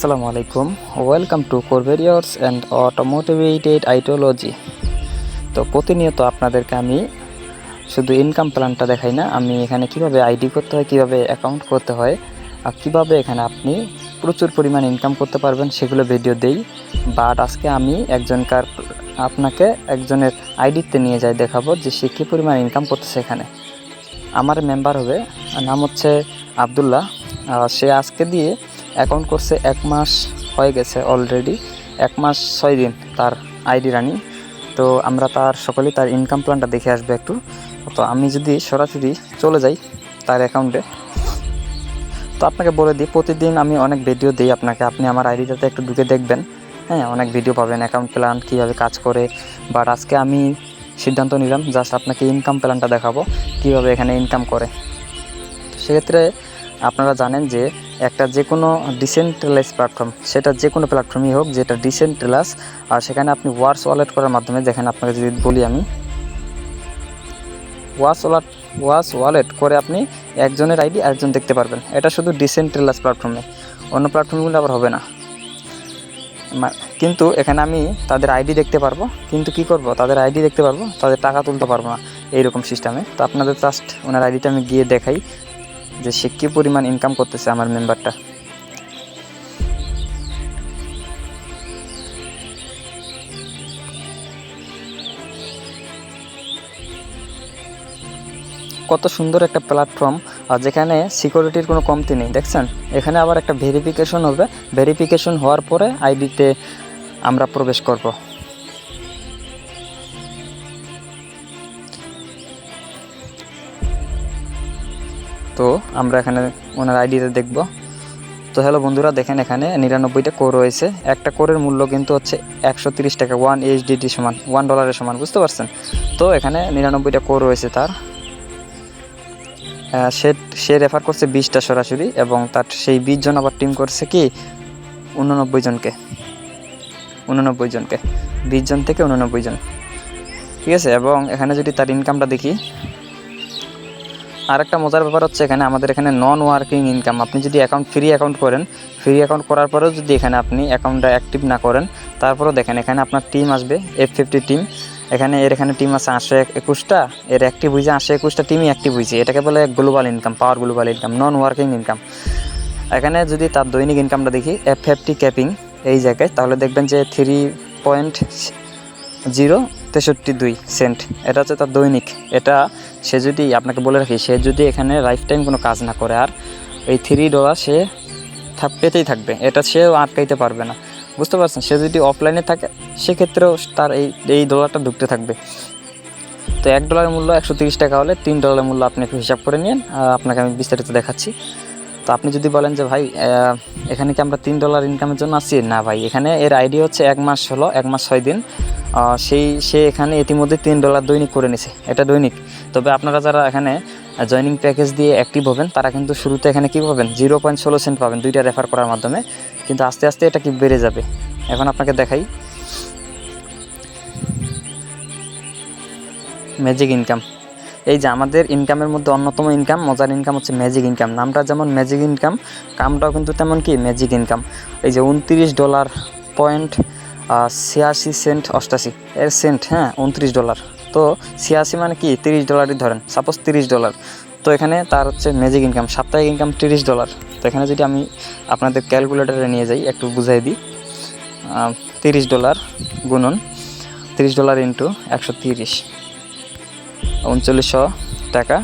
আসসালামু আলাইকুম, welcome to কোরভেরিয়ার্স and অটোমোটিভেটেড ideology. তো প্রতিনিয়ত আপনাদেরকে আমি শুধু ইনকাম প্ল্যানটা দেখাই না, আমি এখানে কিভাবে আইডি করতে হয়, কিভাবে অ্যাকাউন্ট করতে হয় আর কিভাবে এখানে আপনি প্রচুর পরিমাণ ইনকাম করতে পারবেন সেগুলো ভিডিও দেই। বাট আজকে আমি আপনাকে একজনের আইডিতে নিয়ে যাই, দেখাবো যে সে কী পরিমাণ ইনকাম করতেছে। এখানে আমার মেম্বার হবে, নাম হচ্ছে আবদুল্লাহ। সে আজকে দিয়ে অ্যাকাউন্ট করছে 1 মাস হয়ে গেছে অলরেডি, 1 মাস 6 দিন তার আইডি রানিং। তো আমরা সকলেই তার ইনকাম প্ল্যানটা দেখে আসবো একটু। তো আমি যদি সরাসরি চলে যাই তার অ্যাকাউন্টে, তো আপনাকে বলে দিই প্রতিদিন আমি অনেক ভিডিও দিই আপনাকে, আপনি আমার আইডিটাতে একটু ঢুকে দেখবেন। হ্যাঁ, অনেক ভিডিও পাবেন অ্যাকাউন্ট প্ল্যান কীভাবে কাজ করে। বাট আজকে আমি সিদ্ধান্ত নিলাম জাস্ট আপনাকে ইনকাম প্ল্যানটা দেখাবো কীভাবে এখানে ইনকাম করে। সেক্ষেত্রে আপনারা জানেন যে একটা যে কোনো ডিসেন্ট্রালাইজ প্ল্যাটফর্ম, সেটা যে কোনো প্ল্যাটফর্মই হোক যেটা ডিসেন্ট্রালাইজ, আর সেখানে আপনি ওয়ার্স ওয়ালেট করার মাধ্যমে, দেখেন আপনাকে যদি বলি আমি ওয়ার্স ওয়ালেট করে আপনি একজনের আইডি আরেকজন দেখতে পারবেন। এটা শুধু ডিসেন্ট্রালাইজ প্ল্যাটফর্মে, অন্য প্ল্যাটফর্মগুলো আবার হবে না। কিন্তু এখানে আমি তাদের আইডি দেখতে পারবো, কিন্তু কি করব, তাদের আইডি দেখতে পারবো, তাদের টাকা তুলতে পারবো না, এইরকম সিস্টেমে। তো আপনাদের জাস্ট ওনার আইডিটা আমি গিয়ে দেখাই যে সে কী পরিমাণ ইনকাম করতেছে আমার মেম্বারটা। কত সুন্দর একটা প্ল্যাটফর্ম, আর যেখানে সিকিউরিটির কোনো কমতি নেই। দেখছেন এখানে আবার একটা ভেরিফিকেশন হবে, ভেরিফিকেশন হওয়ার পরে আইডিতে আমরা প্রবেশ করব। তো আমরা এখানে ওনার আইডিতে দেখব। তো হ্যালো বন্ধুরা, দেখেন এখানে 99টা কোর রয়েছে। একটা কোরের মূল্য কিন্তু হচ্ছে 130 টাকা, 1 USDT সমান $1 সমান, বুঝতে পারছেন। তো এখানে 99টা কোর রয়েছে তার। সে রেফার করছে 20টা সরাসরি, এবং তার সেই 20 জন আবার টিম করছে কি 89 জনকে, 20 জন থেকে 89 জন, ঠিক আছে। এবং এখানে যদি তার ইনকামটা দেখি, আর একটা মজার ব্যাপার হচ্ছে এখানে আমাদের এখানে নন ওয়ার্কিং ইনকাম। আপনি যদি ফ্রি অ্যাকাউন্ট করেন, ফ্রি অ্যাকাউন্ট করার পরেও যদি এখানে আপনি অ্যাকাউন্টটা অ্যাক্টিভ না করেন, তারপরেও দেখেন এখানে আপনার টিম আসবে F50 টিম। এখানে টিম আছে 821টা, এর অ্যাক্টিভ হয়েছে 821টা টিমই অ্যাক্টিভ হয়েছে। এটাকে বলে global income, power global income, non working income. এখানে যদি তার দৈনিক ইনকামটা দেখি F50 ক্যাপিং এই জায়গায়, তাহলে দেখবেন যে 3.063 সেন্ট, এটা হচ্ছে তার দৈনিক। এটা সে যদি, আপনাকে বলে রাখি, সে যদি এখানে লাইফ টাইম কোনো কাজ না করে, আর এই $3 সে পেতেই থাকবে, এটা সেও আটকাইতে পারবে না, বুঝতে পারছেন। সে যদি অফলাইনে থাকে সেক্ষেত্রেও তার এই ডলারটা ঢুকতে থাকবে। তো $1 মূল্য 130 টাকা হলে $3 মূল্য আপনি একটু হিসাব করে নিন, আপনাকে আমি বিস্তারিত দেখাচ্ছি। তো আপনি যদি বলেন যে ভাই এখানে কি আমরা $3 ইনকামের জন্য আসছি, না ভাই, এখানে এর আইডি হচ্ছে 1 মাস হলো, 1 মাস 6 দিন। সে এখানে ইতিমধ্যে $3 দৈনিক করে নিছে, এটা দৈনিক। তবে আপনারা যারা এখানে জয়নিং প্যাকেজ দিয়ে অ্যাক্টিভ হবেন, তারা কিন্তু শুরুতে এখানে কী পাবেন, 0.16 সেন্ট পাবেন 2টা রেফার করার মাধ্যমে, কিন্তু আস্তে আস্তে এটা কি বেড়ে যাবে। এখন আপনাকে দেখাই ম্যাজিক ইনকাম। এই যে আমাদের ইনকামের মধ্যে অন্যতম ইনকাম, মজার ইনকাম হচ্ছে ম্যাজিক ইনকাম। নামটা যেমন ম্যাজিক ইনকাম, কামটাও কিন্তু তেমন কি ম্যাজিক ইনকাম। এই যে $29.86 এর সেন্ট, হ্যাঁ $29। তো 86 মানে কি $30 ধরেন, সাপোজ $30। তো এখানে তার হচ্ছে ম্যাজিক ইনকাম, সাপ্তাহিক ইনকাম $30। তো এখানে যদি আমি আপনাদের ক্যালকুলেটারে নিয়ে যাই, একটু বুঝাই দিই। $30 গুণন $30 ইন্টু 130, 3900 টাকা,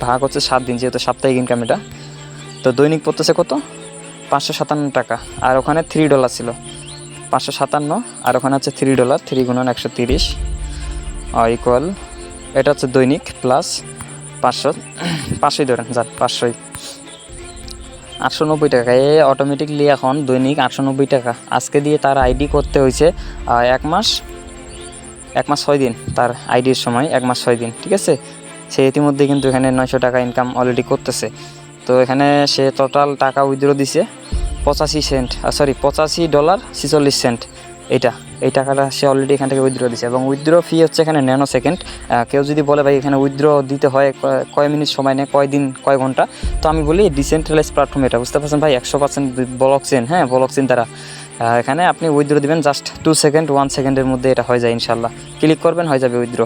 ভাগ হচ্ছে 7 দিন, যেহেতু সাপ্তাহিক ইনকাম এটা। তো দৈনিক পড়তেছে কত, 557 টাকা। আর ওখানে $3 ছিল, 557, আর ওখানে হচ্ছে $3, 3 গুণন 130 ইকুয়াল, এটা হচ্ছে দৈনিক প্লাস 500 ধরেন, যান 500, 890 টাকা। অটোমেটিকলি এখন দৈনিক 890 টাকা আজকে দিয়ে তার আইডি করতে হয়েছে 1 মাস 6 দিন, তার আইডির সময় 1 মাস 6 দিন, ঠিক আছে। সে ইতিমধ্যে কিন্তু এখানে 900 টাকা ইনকাম অলরেডি করতেছে। তো এখানে সে টোটাল টাকা উইথড্র দিছে $85.46, এই টাকাটা সে অলরেডি এখান থেকে উইথড্র দিচ্ছে এবং উইথড্র ফি হচ্ছে এখানে ন্যানো সেকেন্ড। কেউ যদি বলে ভাই এখানে উইথড্র দিতে হয় কয় মিনিট সময় নেয়, কয় দিন, কয় ঘন্টা, তো আমি বলি ডিসেন্ট্রালাইজ প্ল্যাটফর্ম এটা, বুঝতে পারছেন ভাই, 100% ব্লকচেন, হ্যাঁ ব্লকচেন দ্বারা এখানে আপনি উইথড্র দিবেন জাস্ট 2 সেকেন্ড 1 সেকেন্ডের মধ্যে এটা হয়ে যায় ইনশাল্লাহ। ক্লিক করবেন হয়ে যাবে উইথড্র।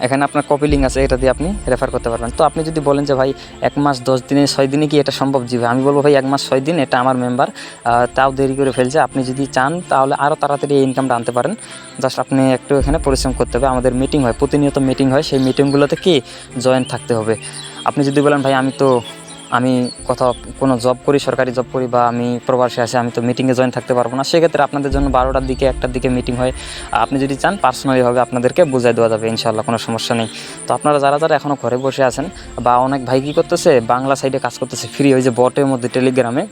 এখানে আপনার কপি লিঙ্ক আছে, এটা দিয়ে আপনি রেফার করতে পারবেন। তো আপনি যদি বলেন যে ভাই 1 মাস 10 দিনে 6 দিনে কি এটা সম্ভব, জি ভাই আমি বলবো ভাই 1 মাস 6 দিন, এটা আমার মেম্বার তাও দেরি করে ফেলছে। আপনি যদি চান তাহলে আরও তাড়াতাড়ি এই ইনকামটা আনতে পারেন। জাস্ট আপনি একটু এখানে পরিশ্রম করতে হবে। আমাদের মিটিং হয়, প্রতিনিয়ত মিটিং হয়, সেই মিটিংগুলোতে কি জয়েন থাকতে হবে। আপনি যদি বলেন ভাই আমি কোথাও কোনো জব করি, সরকারি জব করি, বা আমি প্রবাসে আছি, আমি তো মিটিংয়ে জয়েন থাকতে পারবো না, সেক্ষেত্রে আপনাদের জন্য 12টার দিকে 1টার দিকে মিটিং হয়। আপনি যদি চান পার্সোনালিভাবে আপনাদেরকে বুঝাই দেওয়া যাবে ইনশাআল্লাহ, কোনো সমস্যা নেই। তো আপনারা যারা এখনও ঘরে বসে আছেন, বা অনেক ভাই কী করতেছে বাংলা সাইডে কাজ করতেছে ফ্রি, ওই যে বটের মধ্যে টেলিগ্রামে,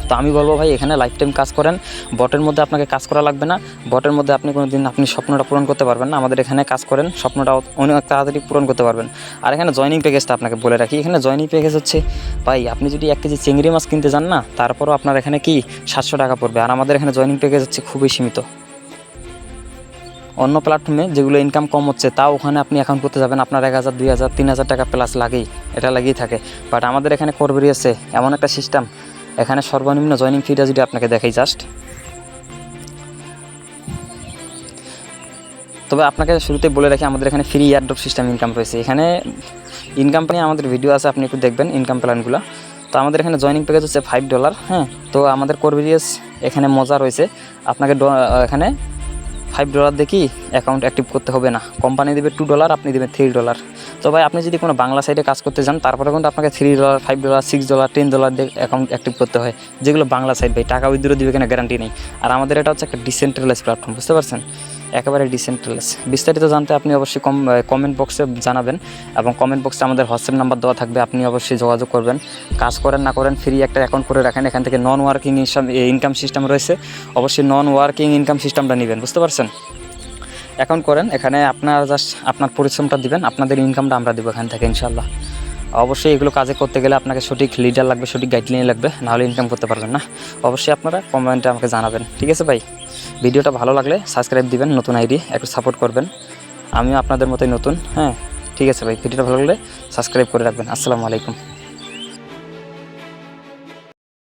তো আমি বলবো ভাই এখানে লাইফ টাইম কাজ করেন। বটের মধ্যে আপনাকে কাজ করা লাগবে না, বটের মধ্যে আপনি কোনো দিন আপনি স্বপ্নটা পূরণ করতে পারবেন না। আমাদের এখানে কাজ করেন, স্বপ্নটা অনেক তাড়াতাড়ি পূরণ করতে পারবেন। আর এখানে জয়নিং প্যাকেজটা আপনাকে বলে রাখি, এখানে জয়নিং প্যাকেজ হচ্ছে ভাই আপনি যদি 1 কেজি চিংড়ি মাছ কিনতে যান না, তারপরও আপনার এখানে কি 700 টাকা পড়বে। আর আমাদের এখানে জয়নিং প্যাকেজ হচ্ছে খুবই সীমিত। অন্য প্ল্যাটফর্মে যেগুলো ইনকাম কম হচ্ছে, তাও ওখানে আপনি অ্যাকাউন্ট করতে যাবেন, আপনার 1000 2000 3000 টাকা প্লাস লাগেই, এটা লাগেই থাকে। বাট আমাদের এখানে করবেরিয়াসে এমন একটা সিস্টেম, এখানে সর্বনিম্ন জয়নিং ফিটা যদি আপনাকে দেখাই জাস্ট, তবে আপনাকে শুরুতে বলে রাখি আমাদের এখানে ফ্রি এয়ারড্রপ সিস্টেম ইনকাম রয়েছে। এখানে ইনকাম প্ল্যান আমাদের ভিডিও আছে, আপনি একটু দেখবেন ইনকাম প্ল্যানগুলো। তো আমাদের এখানে জয়নিং প্যাকেজ হচ্ছে $5, হ্যাঁ। তো আমাদের করবেরিয়াস এখানে মজা রয়েছে, আপনাকে এখানে $5 দিয়ে কি অ্যাকাউন্ট অ্যাক্টিভ করতে হবে না, কোম্পানি দেবে $2, আপনি দেবেন $3। তো ভাই আপনি যদি কোনো বাংলা সাইডে কাজ করতে চান, তারপরে কিন্তু আপনাকে $3 $5 $6 $10 দিয়ে অ্যাকাউন্ট অ্যাক্টিভ করতে হয়, যেগুলো বাংলা সাইড ভাই টাকা উইথড্র দিবে কিনা গ্যারান্টি নেই। আর আমাদের এটা হচ্ছে একটা ডিসেন্ট্রালাইজ প্ল্যাটফর্ম, বুঝতে পারছেন, একেবারে ডিসেন্ট্রালাইজ। বিস্তারিত জানতে আপনি অবশ্যই কমেন্ট বক্সে জানাবেন, এবং কমেন্ট বক্সে আমাদের হোয়াটসঅ্যাপ নাম্বার দেওয়া থাকবে, আপনি অবশ্যই যোগাযোগ করবেন। কাজ করেন না করেন ফ্রি একটা অ্যাকাউন্ট করে রাখেন, এখান থেকে নন ওয়ার্কিং ইনকাম সিস্টেম রয়েছে, অবশ্যই নন ওয়ার্কিং ইনকাম সিস্টেমটা নেবেন, বুঝতে পারছেন। অ্যাকাউন্ট করেন, এখানে আপনার জাস্ট আপনার পরিশ্রমটা দিবেন, আপনাদের ইনকামটা আমরা দেবো এখান থেকে ইনশাল্লাহ। অবশ্যই এগুলো কাজে করতে গেলে আপনাকে সঠিক লিডার লাগবে, সঠিক গাইডলাইন লাগবে, নাহলে ইনকাম করতে পারবেন না। অবশ্যই আপনারা কমেন্টে আমাকে জানাবেন, ঠিক আছে ভাই। ভিডিওটা ভালো লাগলে সাবস্ক্রাইব দিবেন, নতুন আইডি একটু সাপোর্ট করবেন, আমিও আপনাদের মতোই নতুন, হ্যাঁ ঠিক আছে ভাই। ভিডিওটা ভালো লাগলে সাবস্ক্রাইব করে রাখবেন। আসসালামু আলাইকুম।